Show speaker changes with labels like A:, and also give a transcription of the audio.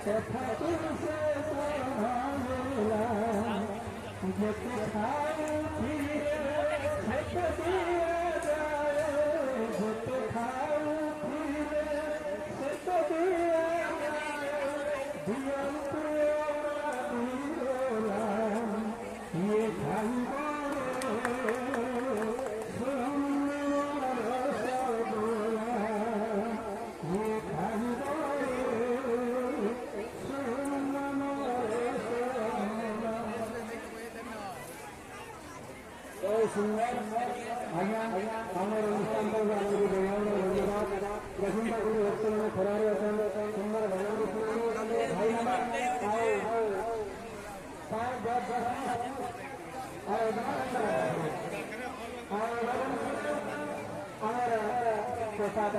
A: कथा तुमसे पढ़ावेला जब खाए फिरे छत दिया जाए जब खाए फिरे छत दिया दियम पुरा ये खाई सुंदर आज्ञा हमारे अनुष्ठान पर गुरु भगवान धन्यवाद प्रसन्नता गुरु भक्तों में खरारे सुंदर भगवान भाई हमारा प्रसाद